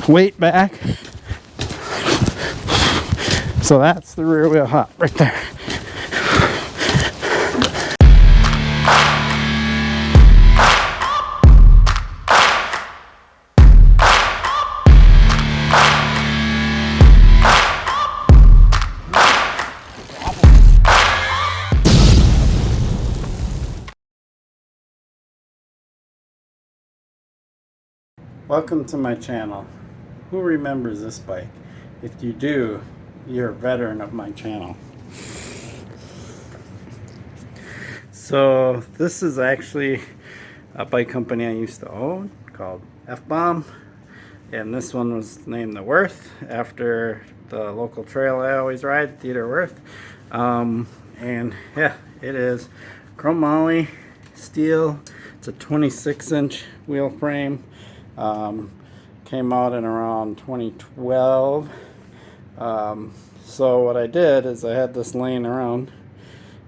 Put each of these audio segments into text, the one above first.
weight back. So that's the rear wheel hop right there. Welcome to my channel. Who remembers this bike? If you do, you're a veteran of my channel. So this is actually a bike company I used to own called f-bom, and this one was named the Worth after the local trail I always ride, Theodore Worth. And yeah, it is chromoly steel. It's a 26-inch wheel frame. Came out in around 2012. So what I did is I had this laying around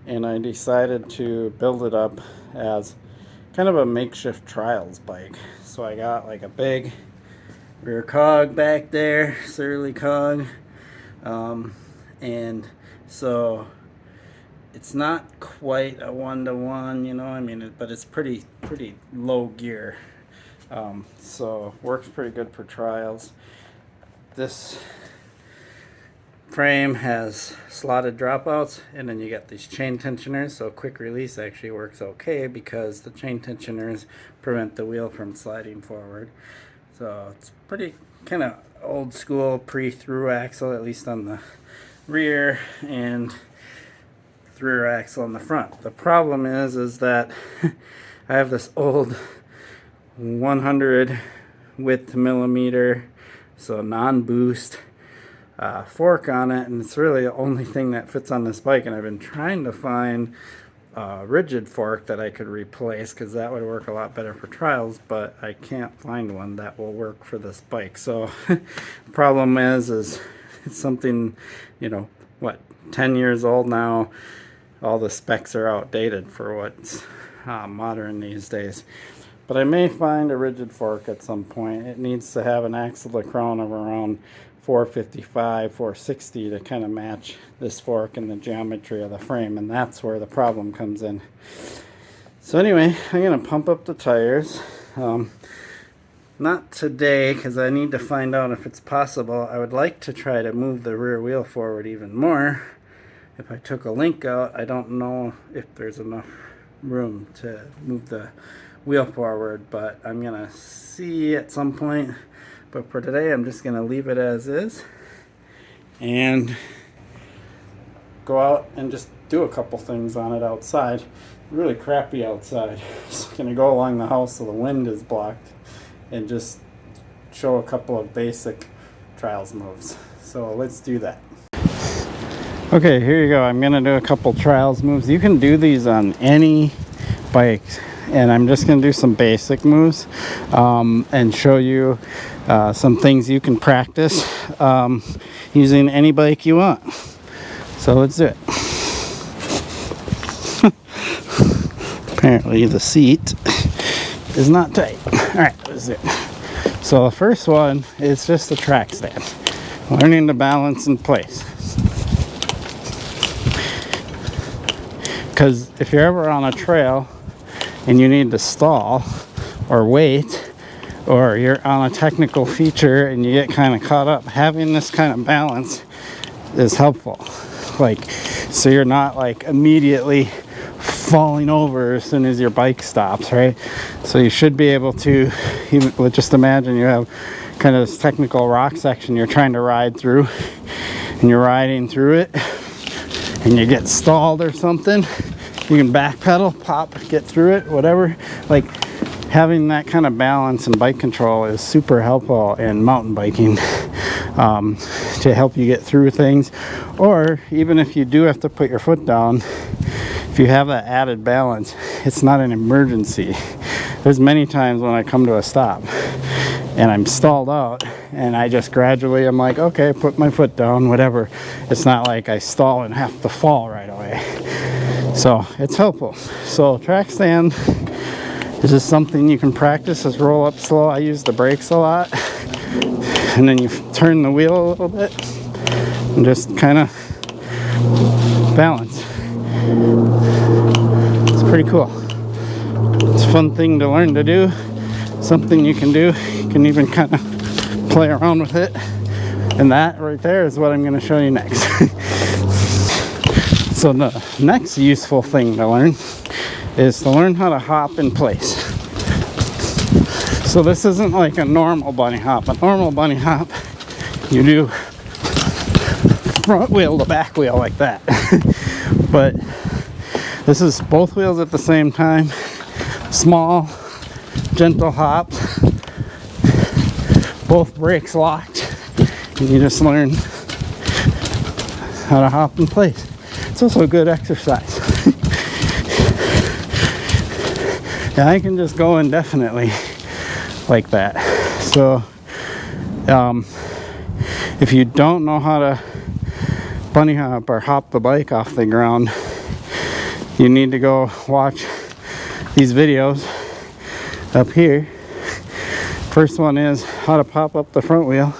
and I decided to build it up as kind of a makeshift trials bike. So I got like a big rear cog back there, surly cog, and so it's not quite a one-to-one, you know, I mean, but it's pretty low gear. So works pretty good for trials. This frame has slotted dropouts, and then you got these chain tensioners, so quick release actually works okay because the chain tensioners prevent the wheel from sliding forward. So it's pretty kind of old school pre-through axle, at least on the rear, and rear axle on the front. The problem is that I have this old 100 width millimeter, so non-boost fork on it, and it's really the only thing that fits on this bike, and I've been trying to find a rigid fork that I could replace because that would work a lot better for trials, but I can't find one that will work for this bike. So the problem is it's something, you know, what, 10 years old now. All the specs are outdated for what's modern these days. But I may find a rigid fork at some point. It needs to have an axle to crown of around 455, 460 to kind of match this fork and the geometry of the frame, and that's where the problem comes in. So anyway, I'm going to pump up the tires. Not today, because I need to find out if it's possible. I would like to try to move the rear wheel forward even more. If I took a link out, I don't know if there's enough room to move the wheel forward, but I'm gonna see at some point. But for today, I'm just gonna leave it as is and go out and just do a couple things on it outside. Really crappy outside. Just gonna go along the house so the wind is blocked and just show a couple of basic trials moves. So let's do that. Okay, here you go. I'm gonna do a couple trials moves. You can do these on any bike, and I'm just going to do some basic moves and show you some things you can practice using any bike you want. So let's do it. Apparently the seat is not tight. Alright, let's do it. So the first one is just a track stand. Learning to balance in place. Because if you're ever on a trail and you need to stall or wait, or you're on a technical feature and you get kind of caught up, having this kind of balance is helpful. Like, so you're not like immediately falling over as soon as your bike stops, right? So you should be able to, even, just imagine you have kind of this technical rock section you're trying to ride through, and you're riding through it and you get stalled or something. You can backpedal, pop, get through it, whatever. Like, having that kind of balance and bike control is super helpful in mountain biking to help you get through things. Or even if you do have to put your foot down, if you have that added balance, it's not an emergency. There's many times when I come to a stop and I'm stalled out and I just gradually, I'm like, okay, put my foot down, whatever. It's not like I stall and have to fall right away. So it's helpful. So track stand is just something you can practice. Is roll up slow. I use the brakes a lot. and then you turn the wheel a little bit and just kind of balance. It's pretty cool. It's a fun thing to learn to do, something you can do. You can even kind of play around with it, and that right there is what I'm going to show you next. So the next useful thing to learn is to learn how to hop in place. So this isn't like a normal bunny hop. A normal bunny hop, you do front wheel to back wheel like that. But this is both wheels at the same time, small, gentle hop, both brakes locked, and you just learn how to hop in place. It's also a good exercise. And I can just go indefinitely like that. So if you don't know how to bunny hop or hop the bike off the ground, you need to go watch these videos up here. First one is how to pop up the front wheel,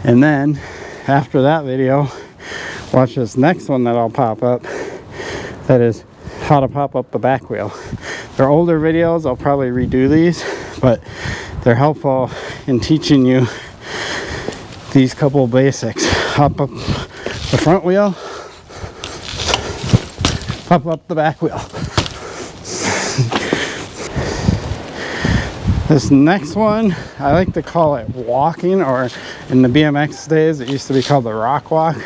and then after that video, watch this next one that I'll pop up, that is how to pop up the back wheel. They're older videos, I'll probably redo these, but they're helpful in teaching you these couple basics. Hop up the front wheel, pop up the back wheel. This next one, I like to call it walking, or in the BMX days, it used to be called the rock walk.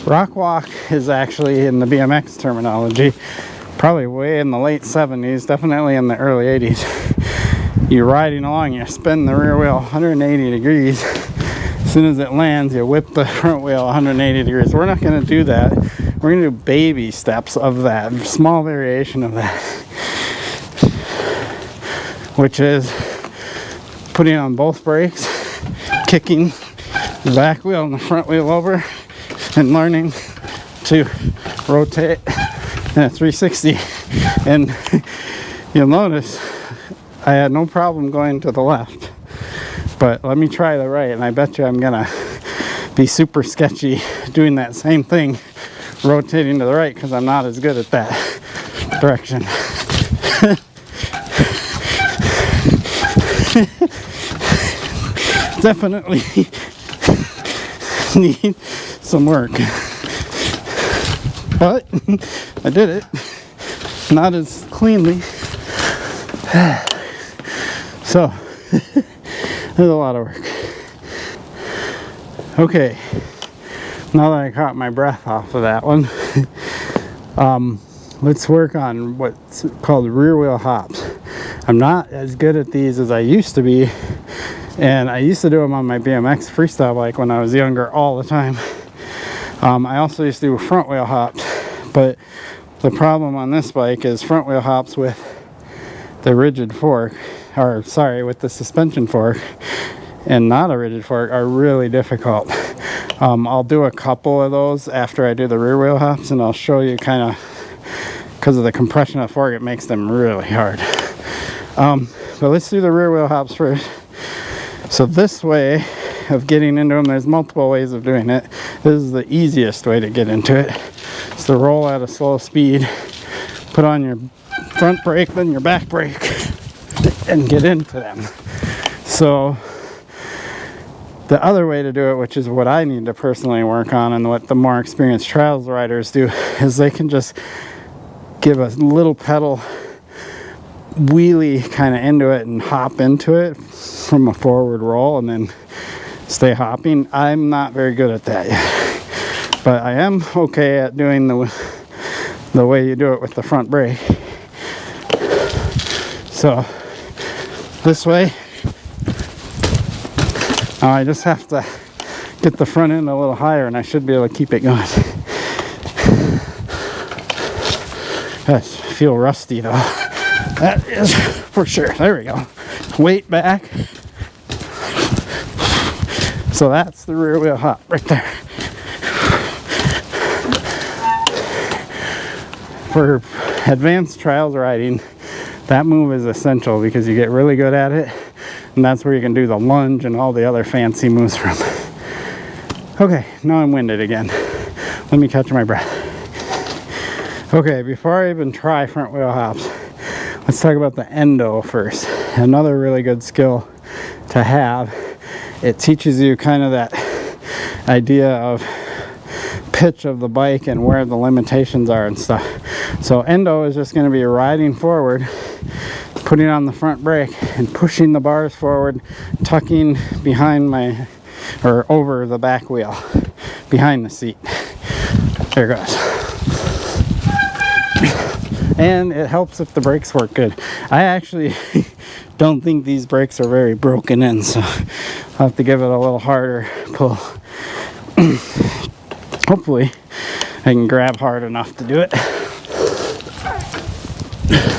Rock walk is actually, in the BMX terminology, probably way in the late 70s, definitely in the early 80s. You're riding along, you spin the rear wheel 180 degrees. As soon as it lands, you whip the front wheel 180 degrees. We're not going to do that. We're going to do baby steps of that, small variation of that, which is putting on both brakes, kicking the back wheel and the front wheel over, and learning to rotate in a 360. And you'll notice I had no problem going to the left, but let me try the right, and I bet you I'm gonna be super sketchy doing that same thing, rotating to the right, because I'm not as good at that direction. Definitely need some work, but I did it. Not as cleanly. So there's a lot of work. Okay, now that I caught my breath off of that one, let's work on what's called rear wheel hops. I'm not as good at these as I used to be, and I used to do them on my BMX freestyle bike when I was younger all the time. I also used to do front wheel hops, but the problem on this bike is front wheel hops with the rigid fork, or sorry, with the suspension fork and not a rigid fork, are really difficult. I'll do a couple of those after I do the rear wheel hops, and I'll show you kind of, because of the compression of the fork, it makes them really hard. But let's do the rear wheel hops first. So this way of getting into them, there's multiple ways of doing it. This is the easiest way to get into it. It's to roll at a slow speed, put on your front brake, then your back brake, and get into them. So the other way to do it, which is what I need to personally work on, and what the more experienced trials riders do, is they can just give a little pedal wheelie kind of into it and hop into it from a forward roll and then stay hopping. I'm not very good at that yet, but I am okay at doing the way you do it with the front brake. So this way, now I just have to get the front end a little higher and I should be able to keep it going. I feel rusty though. That is for sure. There we go. Weight back. So that's the rear wheel hop right there. For advanced trials riding, that move is essential because you get really good at it. And that's where you can do the lunge and all the other fancy moves from. Okay, now I'm winded again. Let me catch my breath. Okay, before I even try front wheel hops, let's talk about the endo first. Another really good skill to have. It teaches you kind of that idea of pitch of the bike and where the limitations are and stuff. So endo is just going to be riding forward, putting on the front brake and pushing the bars forward, tucking behind my, or over the back wheel, behind the seat. There it goes. And it helps if the brakes work good. I actually don't think these brakes are very broken in, so I'll have to give it a little harder pull. Hopefully I can grab hard enough to do it.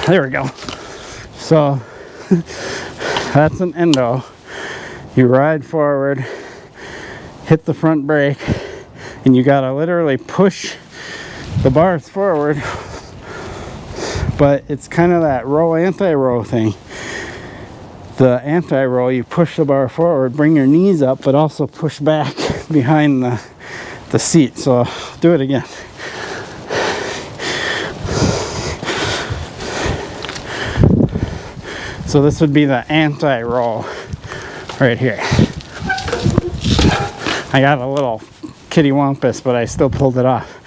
There we go. So that's an endo. You ride forward, hit the front brake, and you gotta literally push the bars forward. But it's kind of that row anti-row thing. The anti-row, you push the bar forward, bring your knees up, but also push back behind the seat. So I'll do it again. So this would be the anti-roll right here. I got a little kitty wampus, but I still pulled it off.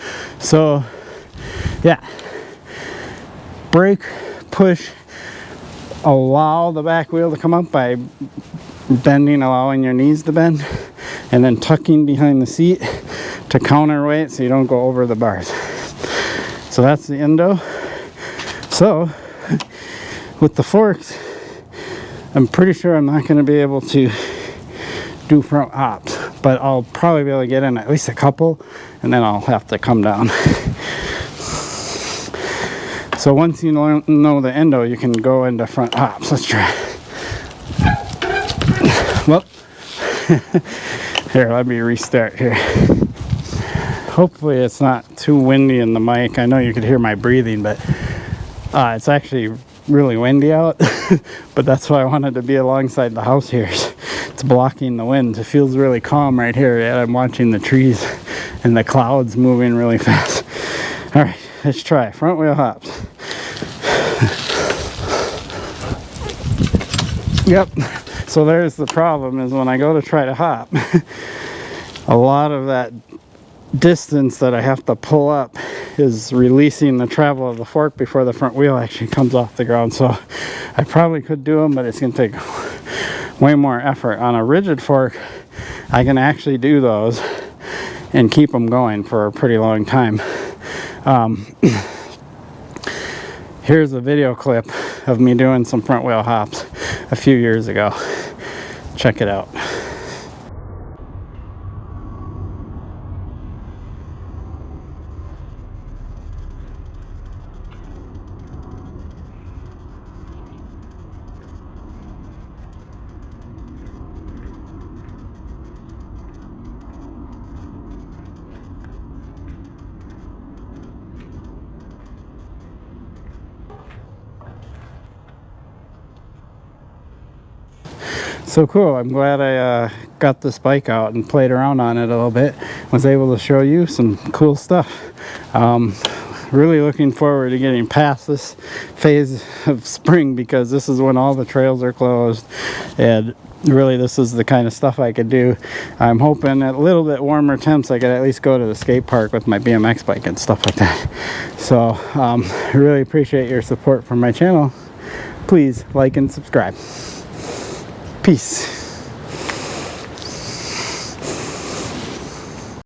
So yeah, brake, push, allow the back wheel to come up by bending, allowing your knees to bend, and then tucking behind the seat to counterweight so you don't go over the bars. So that's the endo. So with the forks, I'm pretty sure I'm not going to be able to do front hops, but I'll probably be able to get in at least a couple, and then I'll have to come down. So once you know the endo, you can go into front hops. Let's try. Well, here, let me restart here. Hopefully it's not too windy in the mic. I know you could hear my breathing, but it's actually really windy out. But that's why I wanted to be alongside the house here. It's blocking the wind. It feels really calm right here. Yet I'm watching the trees and the clouds moving really fast. All right, let's try front wheel hops. Yep. So there's the problem, is when I go to try to hop, a lot of that distance that I have to pull up is releasing the travel of the fork before the front wheel actually comes off the ground. So I probably could do them, but it's going to take way more effort. On a rigid fork, I can actually do those and keep them going for a pretty long time. Here's a video clip of me doing some front wheel hops a few years ago. Check it out. So cool. I'm glad I got this bike out and played around on it a little bit. Was able to show you some cool stuff. Really looking forward to getting past this phase of spring, because this is when all the trails are closed, and really this is the kind of stuff I could do. I'm hoping at a little bit warmer temps I could at least go to the skate park with my BMX bike and stuff like that. So I really appreciate your support for my channel. Please like and subscribe. Peace.